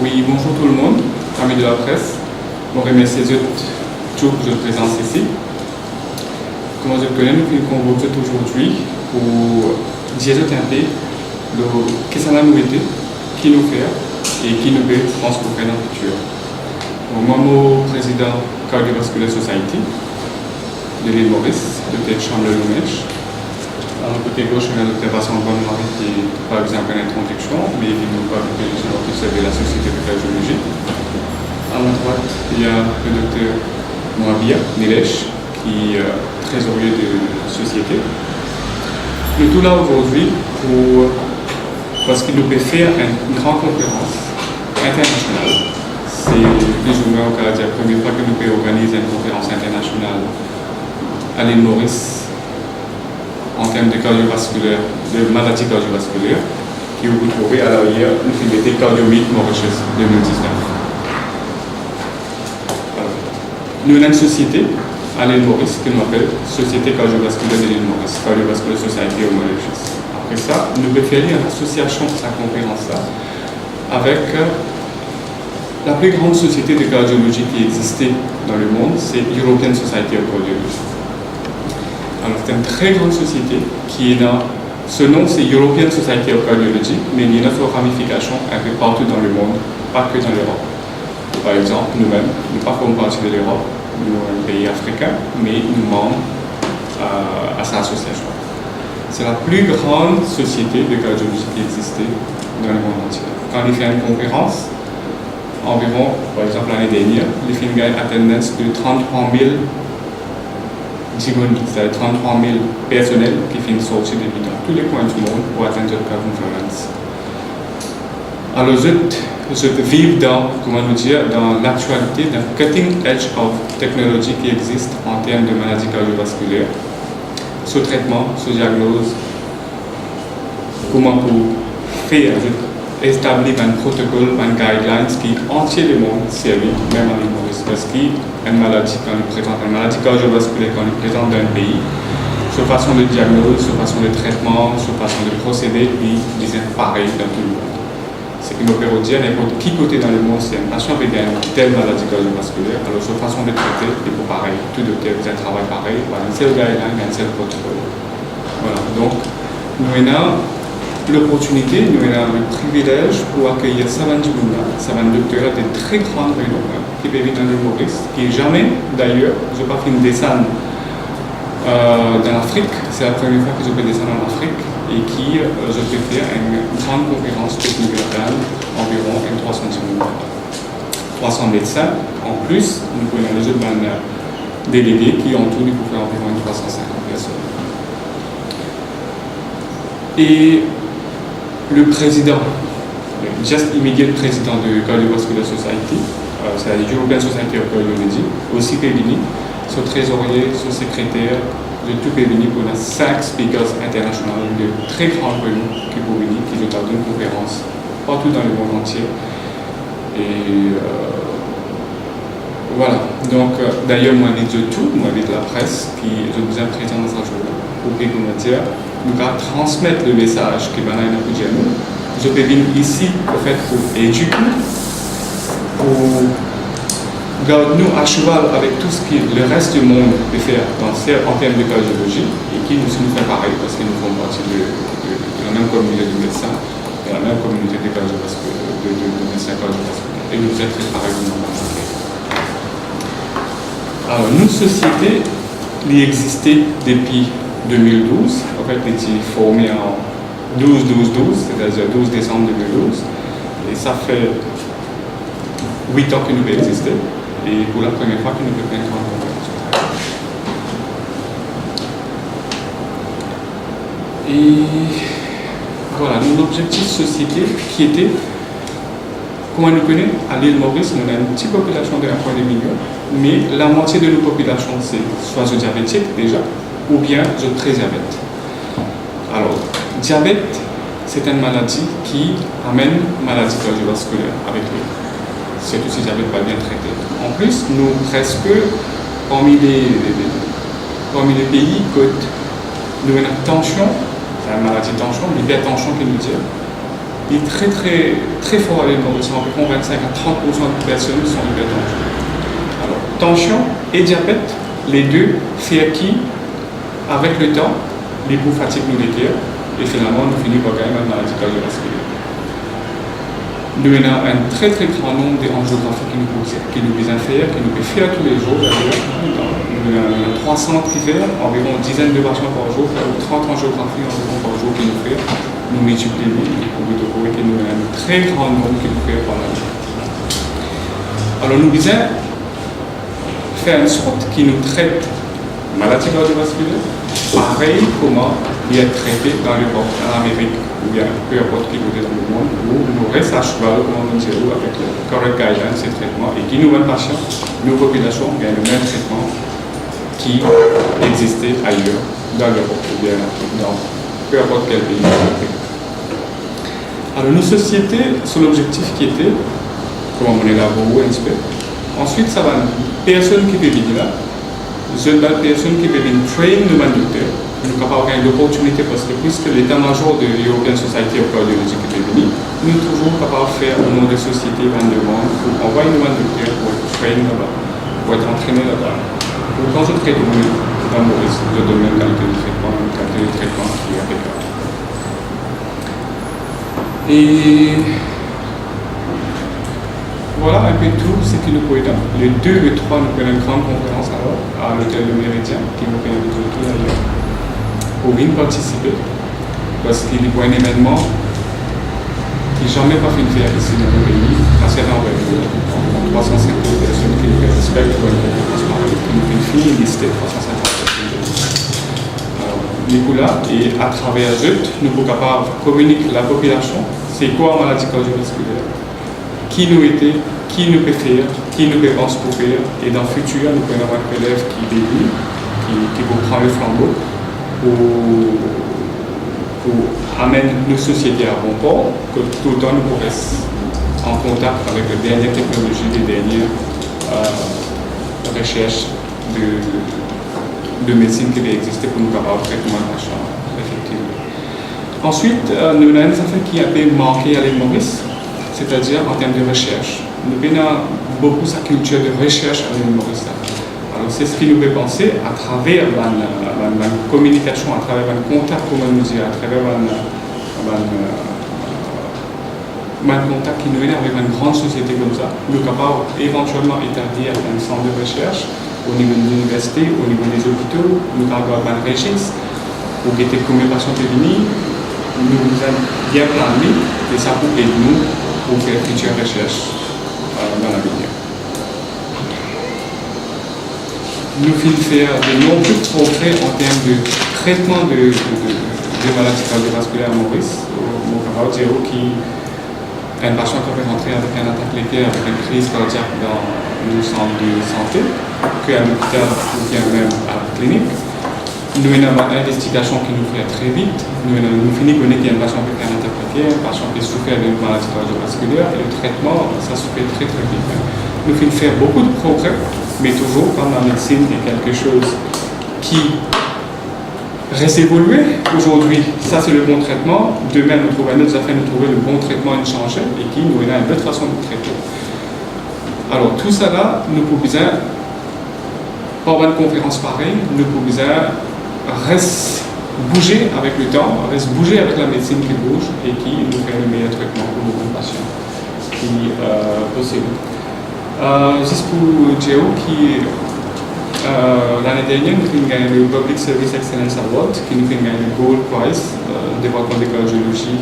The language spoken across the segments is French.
Oui, bonjour tout le monde, amis de la presse. Je remercie tous pour votre présence ici. Comme je connais, nous nous convoquons aujourd'hui pour dire un peu qu'est-ce que nous était, qui nous fait et qui nous peut transformer dans le futur. Moi, je suis président Cardiovascular Society de l'île Maurice, de Dr. Chandler Lumèche. À mon côté gauche, il y a Dr. Vincent Bonne-Marie qui est par exemple une introduction, mais qui nous parle de la société de cardiologie. À ma droite, il y a le Dr. Moabia Nilesh, qui est trésorier de la société. Nous sommes là aujourd'hui parce qu'il nous peut faire une grande conférence internationale. C'est plus ou moins la première fois que nous pouvons organiser une conférence internationale à l'île Maurice en termes de cardiovasculaire, de maladies cardiovasculaires, qui vous trouvez à l'arrière, nous faisons Cardio-Meet Mauritius 2019. Nous avons une société à l'île Maurice qui nous appelle Société cardiovasculaire de l'île Maurice, Cardiovascular Society of Mauritius. Après ça, nous pouvons faire une association de cette conférence-là avec la plus grande société de cardiologie qui existait dans le monde, c'est European Society of Cardiology. Alors, c'est une très grande société qui est dans. Ce nom, c'est European Society of Cardiology, mais il y a notre ramification un peu partout dans le monde, pas que dans l'Europe. Par exemple, nous-mêmes, nous ne faisons pas partie de l'Europe, nous sommes un pays africain, mais nous membres à cette association. C'est la plus grande société de cardiologie qui existait dans le monde entier. Quand il fait une conférence, environ, par exemple l'année dernière, il fait une attendance de 33 000 c'est-à-dire 33 000 personnels qui finissent sortir depuis dans tous les coins du monde pour atteindre cette conférence. Alors, je vis dans, comment nous dire, dans l'actualité d'un cutting edge of technology qui existe en termes de maladies cardiovasculaires, ce traitement, ce diagnose, comment pour faire, établir un protocole, un guidelines qui entier le monde servi, même en Maurice, parce qu'une maladie, quand il présente une maladie cardiovasculaire, quand il présente dans un pays, sa façon de diagnose, sa façon de traitement, sa façon de procéder, lui, disent pareil dans tout le monde. C'est qu'une opération, n'importe qui côté dans le monde, c'est un patient avec une telle maladie cardiovasculaire, alors sa façon de traiter est pour pareil. Tout docteur faisait un travail pareil, voilà, un seul guideline, un seul protocole. Voilà, donc, nous avons l'opportunité, nous avons le privilège pour accueillir Savan Djibouna, Savan docteur de très grande renommée, qui peut venir dans le Maurice, qui jamais, d'ailleurs, je n'ai pas fait une descente dans l'Afrique, c'est la première fois que je peux descendre en Afrique, et qui, je peux faire une grande conférence technique locale, environ 300 médecins. En plus, nous pouvons les autres délégués qui en tout, nous pouvons faire environ 350 personnes. Et le président, le just immediate président de Cardiovascular Society, c'est la European Society of Cardiology, aussi Pévini, son trésorier, son secrétaire, de tout Pévini pour les 5 speakers internationaux de très grands renom qui vont venir, qui ont donné une conférence partout dans le monde entier. Et voilà, donc d'ailleurs, moi, je dis tout, moi, je la presse, qui je vous ai présent dans sa journée, pour que nous allons transmettre le message que Banaï n'a pas dit à nous. Je peux venir ici, en fait, pour éduquer, pour garder nous à cheval avec tout ce que le reste du monde peut faire en termes de cardiologie, et qui nous fait pareil, parce que nous faisons partie de la même communauté de médecins, de la même communauté de médecins cardiovasculaires, et nous êtes très pareils dans le monde. Alors, notre société, elle existait depuis 2012, en fait, elle était formée en 12-12-12, c'est-à-dire 12 décembre 2012, et ça fait 8 ans que nous existons, et pour la première fois que nous faisons une grande conférence. Et voilà, l'objectif société qui était, comment nous connaissons, à l'île Maurice, nous avons une petite population de 1,2 million, mais la moitié de nos populations, c'est soit diabétique déjà, ou bien je pré-diabète. Alors, diabète, c'est une maladie qui amène maladie cardiovasculaire avec lui. Surtout si le diabète pas bien traité. En plus, nous presque, parmi les pays, nous avons une tension, c'est une maladie de tension, l'hypertension qui nous dit, Il est très très très fort à l'île Maurice, environ 25 à 30% de personnes sont hypertendues. Alors, tension et diabète, les deux font acquis avec le temps, l'hypofatigue nous déguerre, et finalement nous finissons par gagner une maladie cardiovasculaire. Nous avons un très très grand nombre d'angiographies qui nous visent à faire, qui nous peut faire tous les jours. Nous avons 300 qui font environ une dizaine de patients par jour, ou 30 angiographies environ par jour qui nous font. Nous multiplions pour que nous avons un très grand nombre qui nous font par l'année. Alors nous visons faire une sorte qui nous traite maladie cardiovasculaire, pareil comment il est traité dans l'Europe, en Amérique, ou bien peu importe qui côté dans le monde, où nous restons à cheval, comme on dit, avec le correct guidelines, ces traitements, et qui nous mêmes patients, nos populations, bien le même traitement qui existait ailleurs, dans l'Europe, ou bien dans peu importe quel pays. Alors, nos sociétés, sur l'objectif qui était, comment on est là pour un petit peu. Ensuite, ça va, personne qui peut venir là, une personne qui peut venir train de docteur, nous sommes capables d'avoir l'opportunité parce que puisque l'état-major de l'European Society of Cardiology qui peut venir, nous sommes toujours capables de faire au nom de sociétés une demande pour envoyer nos docteurs pour être train là-bas, pour être entraîné là-bas. Pour quand je traite dans Maurice, je donne même qualité de traitement qui est impeccable. Et voilà un peu tout ce qui nous peut être. Le 2 et 3, nous avons une grande conférence alors à l'hôtel de Méridien qui nous permet de tout d'ailleurs pour y participer parce qu'il y a un événement qui n'a jamais pas fait faire ici dans le pays, assez d'envergure, 350 personnes qui nous respectent pour une conférence pareille, qui nous fait finir une liste de 350 personnes. Nicolas, et à travers eux, nous sommes capables de communiquer la population, c'est quoi la maladie cardiovasculaire, qui nous était, qui nous peut faire, qui nous peut penser pour faire, et dans le futur, nous pouvons avoir un élève qui débute, qui vous prend le flambeau pour amener nos sociétés à bon port, que tout le temps nous pourrons rester en contact avec les dernières technologies, les dernières recherches de médecine qui existent pour nous capables de traitement de patient, effectivement. Ensuite, nous avons une affaire qui a été manquée à l'île Maurice, c'est-à-dire en termes de recherche. Nous avons beaucoup sa culture de recherche à l'île Maurice. Alors, c'est ce qui nous fait penser à travers la communication, à travers le contact, comme on nous dit, à travers le contact qui nous vient avec une grande société comme ça, nous sommes capables éventuellement d'établir un centre de recherche au niveau de l'université, au niveau des hôpitaux, nous sommes capables de registre pour guetter combien de patients peuvent venir, nous avons bien plané et ça peut aider nous pour faire futures recherches dans l'avenir. Nous finissons faire de nombreux progrès en termes de traitement de maladies cardiovasculaires à Maurice. Mon camarade Zéro qui est un patient qui peut rentrer avec un attaque laitière, avec une crise cardiaque dans le centre de santé, qu'à l'hôpital ou bien même à la clinique. Nous avons une investigation qui nous fait très vite. Nous finissons par connaître qu'il y a un patient qui a un attaque laitière, un patient qui souffre d'une maladie cardiovasculaire, et le traitement, ça se fait très très vite. Nous finissons faire beaucoup de progrès, mais toujours comme la médecine est quelque chose qui reste évolué. Aujourd'hui, ça c'est le bon traitement. Demain, nous trouvons une autre affaire, nous trouver le bon traitement et changer, et qui nous a une autre façon de traiter. Alors, tout ça là, nous pouvons par une conférence pareille, nous pouvons reste bouger avec le temps, reste bouger avec la médecine qui bouge et qui nous fait le meilleur traitement pour nos patients qui possible. Juste pour Géo, qui l'année dernière nous avons gagné le Public Service Excellence Award, qui nous a gagné le Gold Prize département de cardiologie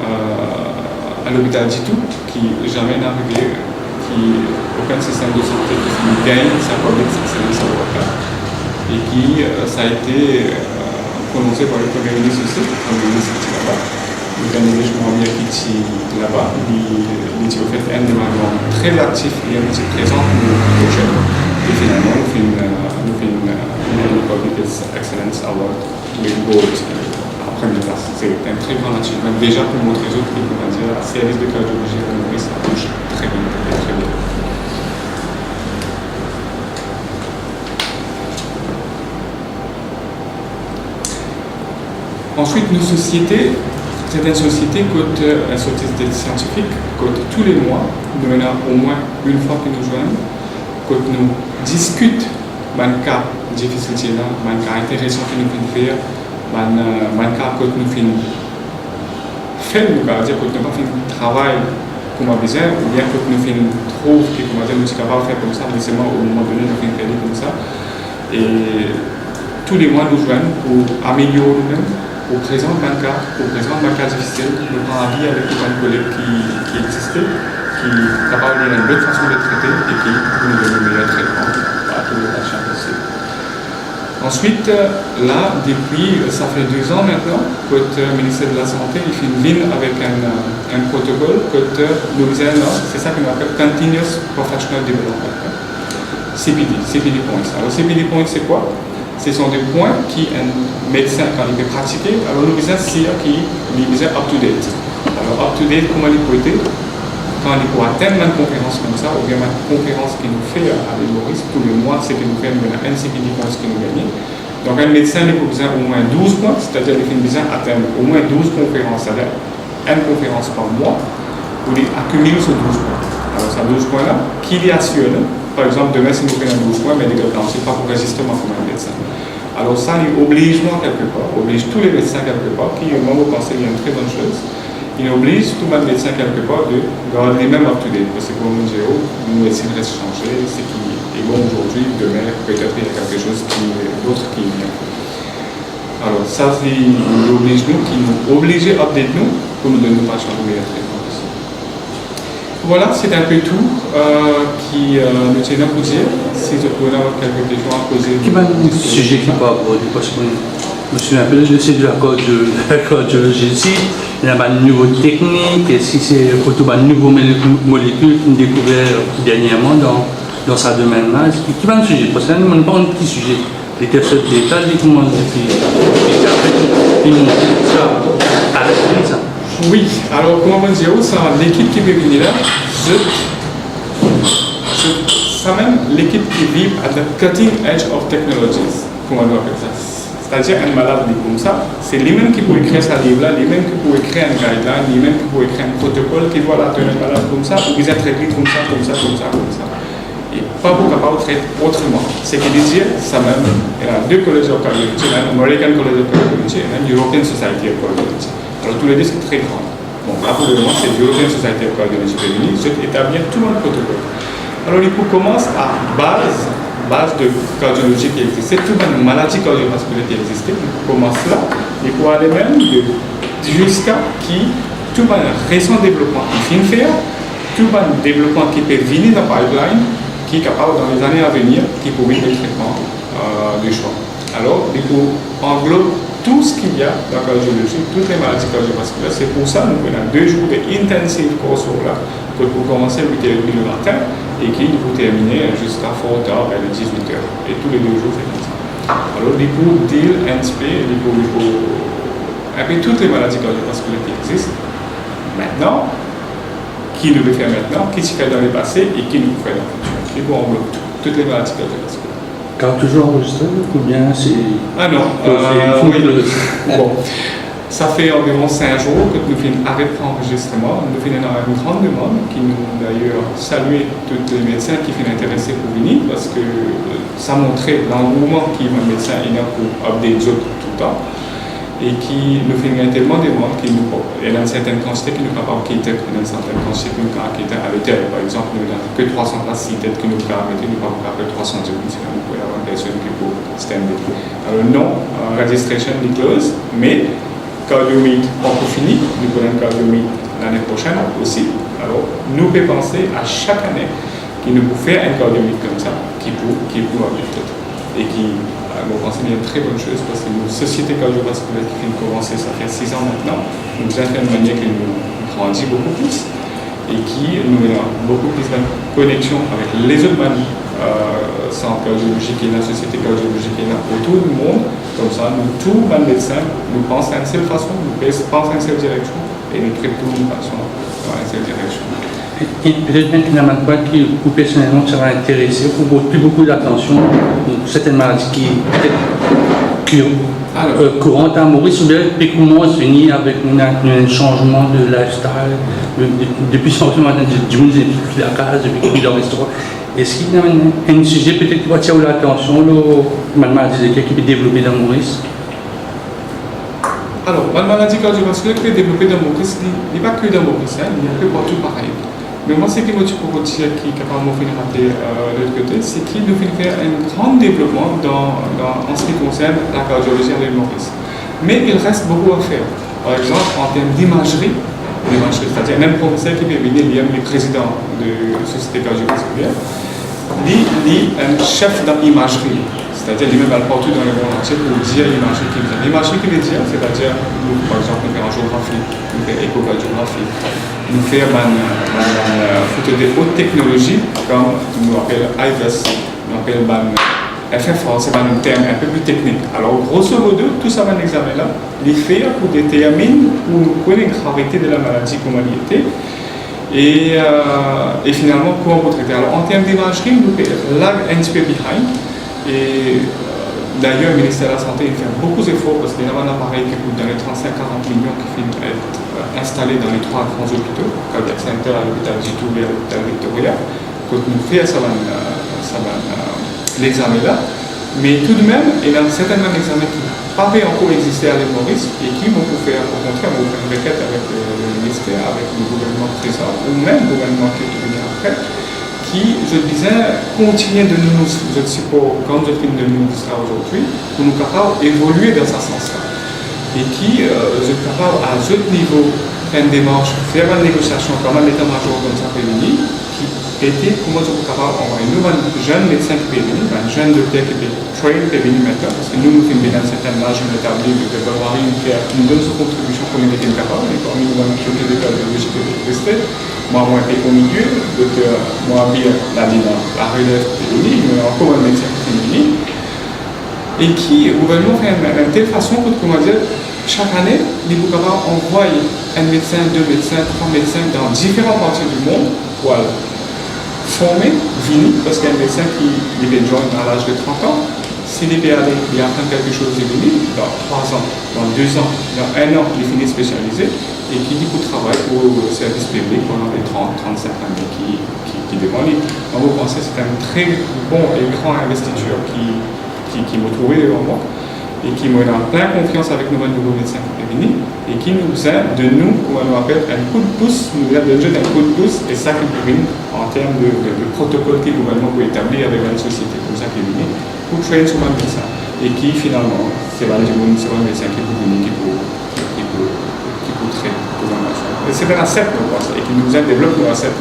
à l'hôpital d'Itou, qui jamais n'est arrivé, qui aucun système de santé qui gagne sa Public Excellence Award. Et qui, ça a été prononcé par le Premier ministre aussi, le Premier ministre qui est là-bas. Le Premier ministre Mohamed qui est là-bas, il est au fait un démarrement très actif et un petit présent pour le projet. Et finalement, nous faisons une Public Excellence Award, le Gold, en première place. C'est un très grand achievement. Déjà pour montrer aux autres, on va dire, la service de cardiologie à Maurice, ça bouge très bien et très bien. Ensuite, nos sociétés certaines sociétés, une société scientifique, tous les mois, nous avons au moins une fois que nous joignons, nous discutons des cas difficiles, des cas intéressants que nous faisons faire, des cas que nous faisons faire, nous pas fait travail comme besoin, ou bien que nous faisons trop, que nous sommes capables de faire comme ça, mais seulement au moment donné, nous faisons faire comme ça. Et tous les mois, nous joignons pour améliorer nous-mêmes, pour présenter un cas difficile, nous prendre avis avec un collègue qui existait, qui est capable de dire une bonne façon de traiter et qui nous donne le meilleur traitement à tous les patients possibles. Ensuite, là, depuis, ça fait 2 ans maintenant, que le ministère de la Santé il fait une ligne avec un protocole que nous faisons là, c'est ça qu'on appelle Continuous Professional Development, CPD Points. Alors, CPD Points, c'est quoi? Ce sont des points qui un médecin, quand il peut pratiquer, alors nous faisons c'est qui est up-to-date. Alors, up-to-date, comment il peut être? Quand il peut atteindre une conférence comme ça, ou bien une conférence qui nous fait avec Maurice, tous les mois, c'est que nous faisons un CPD points que nous gagnons. Donc un médecin il a besoin au moins 12 points, c'est-à-dire qu'il a besoin d'atteindre au moins 12 conférences, c'est-à-dire une conférence par mois, pour les accumuler sur 12 points. Alors ces 12 points-là, qui les assure? Par exemple, demain, si nous faisons 12 points, mais ce n'est pas pour l'enregistrement comme un médecin. Alors ça, il oblige moi quelque part, oblige tous les médecins quelque part, qui, moi, vous pensez qu'il y a une très bonne chose. Il oblige tout le médecin quelque part de garder les mêmes up-to-date. Parce que comme on dit, nous médecine reste changé, ce qui est bon aujourd'hui, demain, peut-être il y a quelque chose d'autre qui vient. Alors ça, c'est l'oblige nous, qui nous oblige à update nous pour nous donner pas changer meilleur traitement aussi. Voilà, c'est un peu tout qui nous tient à vous dire. Si vous pouvez avoir quelques questions à poser. Qui va un sujet qui peut aborder parce que je me souviens un peu, c'est de la cardiologie ici. Il y a une nouvelle technique, est-ce que c'est surtout une nouvelle molécule qu'on a découvert dernièrement dans sa domaine-là? Qui va un sujet? Parce que là, nous n'avons pas un petit sujet. Les tests d'état, comment on dit, puis nous ça à la ça. Oui, alors comment on dit, c'est l'équipe qui peut venir là, c'est même l'équipe qui vit à the cutting edge of technologies, comment on appelle ça. C'est-à-dire un malade comme ça, c'est lui-même qui peut écrire sa livre-là, lui-même qui peut écrire un guideline, lui-même qui peut écrire un protocole qui doit atteindre un malade comme ça, ou qui est traité comme ça. Et pas pour capable de traiter autrement. Ce qu'il dit, ça même, il y a 2 collèges of cardiology, un American College of Cardiology et un European Society of Cardiology. Alors tous les deux, c'est très grand. Bon, là pour le moment, c'est l'European Society of Cardiology qui est venu, c'est établir tout un protocole. Alors il commence à base de cardiologie qui existe, toute une maladie cardiovasculaire qui existe, on commence là, il faut aller même jusqu'à tout un récent développement qui finit faire, tout un développement qui peut venir dans le pipeline, qui est capable dans les années à venir, qui peut venir le traitement du choix. Alors, il faut englober tout ce qu'il y a dans la cardiologie, toutes les maladies cardiovasculaires. C'est pour ça que nous avons 2 jours d'intensive course là, pour commencer le 8h30 le matin et qui vous terminer jusqu'à 4h, vers les 18h. Et tous les 2 jours, c'est comme ça. Alors, il faut deal, NSP, il faut un peu toutes les maladies cardiovasculaires qui existent. Maintenant, qui nous le fait maintenant, qui se fait dans le passé et qui nous fait dans le futur. Il faut englober toutes les maladies cardiovasculaires. Car toujours enregistré ou bien c'est. Ah non, oui. Bon. Ça fait environ 5 jours que nous faisons arrêt d'enregistrement. Nous faisons une grande demande qui nous d'ailleurs salué tous les médecins qui sont intéressés pour venir parce que ça montrait l'engouement qui est un médecin pour update les autres tout le temps et qui nous fait tellement de demandes qu'il nous y a une certaine quantité qui nous capable de quitter, une certaine quantité qui nous capable de quitter à l'hôtel. Par exemple, nous n'avons que 300 places si peut-être que nous pouvons arrêter, nous pouvons faire 300 jours, sinon nous pouvons avoir une personne qui peut stand it. Alors non, registration est close, mais CardioMeet pas pour fini, nous prenons CardioMeet l'année prochaine aussi. Alors, nous pouvons penser à chaque année qu'il nous peut faire un CardioMeet comme ça, qui peut avoir tout. Et qui, nous pensons, est une très bonne chose parce que nos sociétés cardiovasculaires qui viennent commencer, ça fait 6 ans maintenant, nous avons fait une manière que nous grandissons beaucoup plus et qui nous a beaucoup plus de connexion avec les autres centres cardiologiques et la société cardiologique et autour du monde. Comme ça, nous, tous les médecins, nous pensons à une seule façon, nous pensons à une seule direction et nous traitons d'une façon dans une seule direction. Et peut-être même finalement quoi qui vous personnellement sera intéressé pour plus beaucoup d'attention pour certaines maladies qui peut-être courante à Maurice, ou bien depuis comment on se finit avec un changement de lifestyle, depuis son changement de June, depuis la case, depuis le restaurant. Est-ce qu'il y a un sujet peut-être qui va attirer l'attention, la maladie qui est développée dans Maurice? Alors, la maladie cardiovasculaire qui est développée dans Maurice, il n'y a pas que dans Maurice, il y a un peu partout pareil. Mais moi, ce que je peux dire qui est capable de nous rappeler de l'autre côté, c'est qu'il nous fait faire un grand développement en ce qui concerne la cardiologie à l'île Maurice. Mais il reste beaucoup à faire. Par exemple, en termes d'imagerie, c'est-à-dire même professeur qui peut venir, il y a le président de la Société cardiovasculaire, il est un chef d'imagerie. C'est-à-dire, lui-même va partout dans le monde entier pour dire l'imagerie qu'il veut. L'imagerie qu'il veut dire, c'est-à-dire, nous, par exemple, nous faisons angiographie, nous faisons échocardiographie, nous faisons photo de haute technologie, comme nous appelons IVES, nous appelons FFA, c'est un terme un peu plus technique. Alors, grosso modo, tout ça, un examen-là, il fait pour déterminer, pour connaître la gravité de la maladie, comment elle était, et finalement, comment vous traiter. Alors, en termes d'imagerie, nous faisons lag and spear behind. Et d'ailleurs, le ministère de la Santé fait beaucoup d'efforts parce qu'il y a un appareil qui coûte dans les 35-40 millions qui finit être installé dans les 3 grands hôpitaux, Cardiac Center à l'hôpital Gitou et à l'hôpital Victoria. Quand nous faisons l'examen là, mais tout de même, il y a certainement un examen qui n'a pas encore existé à l'île Maurice et qui vont faire, au contraire, vont faire une requête avec le ministère, avec le gouvernement présent ou même le gouvernement qui est venu après. Qui, je disais, continue de nous support comme je finis de nous aujourd'hui, pour nous capables d'évoluer dans ce sens-là. Et qui, je suis capable à ce niveau, faire une démarche, faire une négociation comme un état-major comme ça réuni, qui était comment je suis capable d'envoyer nous, un jeune médecin qui est venu, un jeune docteur qui est train qui est venu maintenant, parce que nous faisons bien un certain âge, nous établis, nous devons avoir une donne sa contribution pour nous être capable, et parmi nous, on a une côté de cardiologie de l'université. Moi, je suis au milieu, donc moi, bien, la relève féminine, mais encore un médecin féminin, et qui, le gouvernement fait de telle façon que, comment dire, chaque année, il est capable d'envoyer un médecin, 2 médecins, 3 médecins dans différentes parties du monde pour former, venir, parce qu'il y a un médecin qui est joint à l'âge de 30 ans. S'il est aller, il apprend quelque chose de venir, dans 3 ans, dans 2 ans, dans 1 an, il finit spécialisé et qui dit qu'il travaille pour le service public pendant les 30-35 années qui demandent. Donc, vous pensez que c'est un très bon et grand investisseur qui m'a trouvé devant moi et qui m'a donné plein confiance avec nos nouveaux médecins qui sont venus et qui nous aide de nous, comment on appelle, un coup de pouce, nous aide de donner un coup de pouce et ça qui est en termes de protocole que le gouvernement peut établir avec une société comme ça qui est venue pour traiter sur un médecin et qui finalement, c'est un médecin qui peut venir, qui peut traiter pour un machin. Et c'est un asset, et qui nous aide à développer nos assets.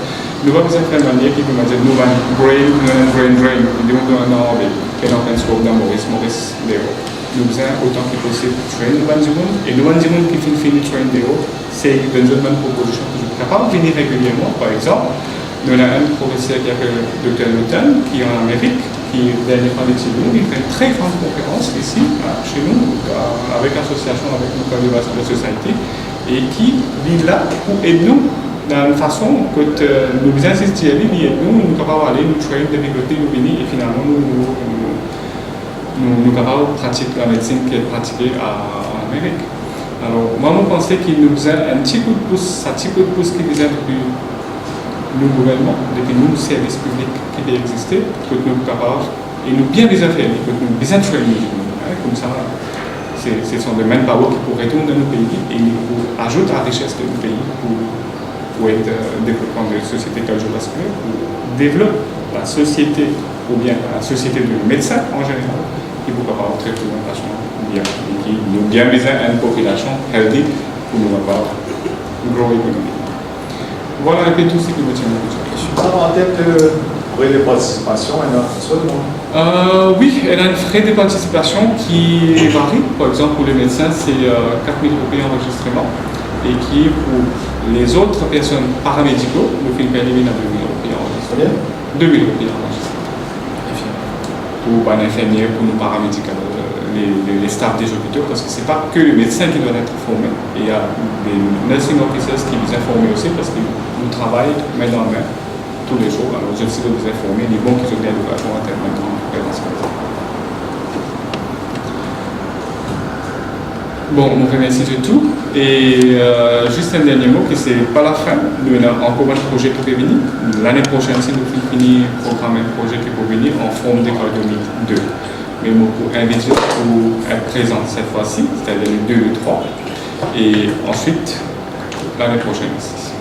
Nous avons besoin de faire une manière qui peut dire, nous avons brain, nous avons un an, et donc un scope dans Maurice, nous besoin autant que possible train nous et nous avons qui finit train c'est une bonne proposition que je suis capable de venir régulièrement. Par exemple, nous avons un professeur qui s'appelle Dr. Newton, qui est en Amérique, qui dernièrement chez nous, il fait une très grande conférence ici, chez nous, avec l'association, avec nos Cardiovascular Society, et qui vit là pour aider nous dans une façon que nous besoin d'insister à lui, et nous sommes capables d'aller nous train, de développer, nous venir, et finalement nous capables de pratiquer la médecine qui est pratiquée en Amérique. Alors, moi, je pense qu'il nous besoin un petit coup de pouce, un petit coup de pouce qui vient depuis le gouvernement, depuis nous, le service public qui peut exister, que nous sommes capables, et nous bien faire, que nous bien traîner, comme ça, ce sont des manpower qui pourraient retourner dans nos pays et nous ajoutent à la richesse de nos pays pour être développement de sociétés cardiovasculaires, pour développer la société, ou bien la société de médecins en général, qui peut avoir très vachement bien, et qui nous bien besoin d'une population healthy pour nous avoir une grosse économie. Voilà un peu tout ce qui me tient à cœur. En termes de frais de participation, elle a oui, elle a un frais de participation qui varie. Par exemple, pour les médecins, c'est 4 000 € enregistrement. Et qui, pour les autres personnes paramédicaux, nous fait une peine à 2 000 € enregistrement. 2 000 € enregistrement. Pour un infirmier, pour nos paramédicaux, les staffs des hôpitaux, parce que ce n'est pas que les médecins qui doivent être formés. Il y a des nursing officers qui nous informent aussi, parce que nous travaillons main dans main tous les jours. Alors, je sais de vous informer, les bons qui sont bien de façon intermédiaire. Bon, on vous remercie de tout. Et juste un dernier mot, que c'est pas la fin. Nous avons encore un projet qui peut venir. L'année prochaine, si nous finissons le programme, un projet qui peut venir en forme d'école 2002. Mais nous vous invitons pour être présent cette fois-ci, c'est-à-dire le 2 et le 3. Et ensuite, l'année prochaine aussi.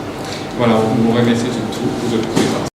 Voilà, on vous remercie de tout pour votre présence.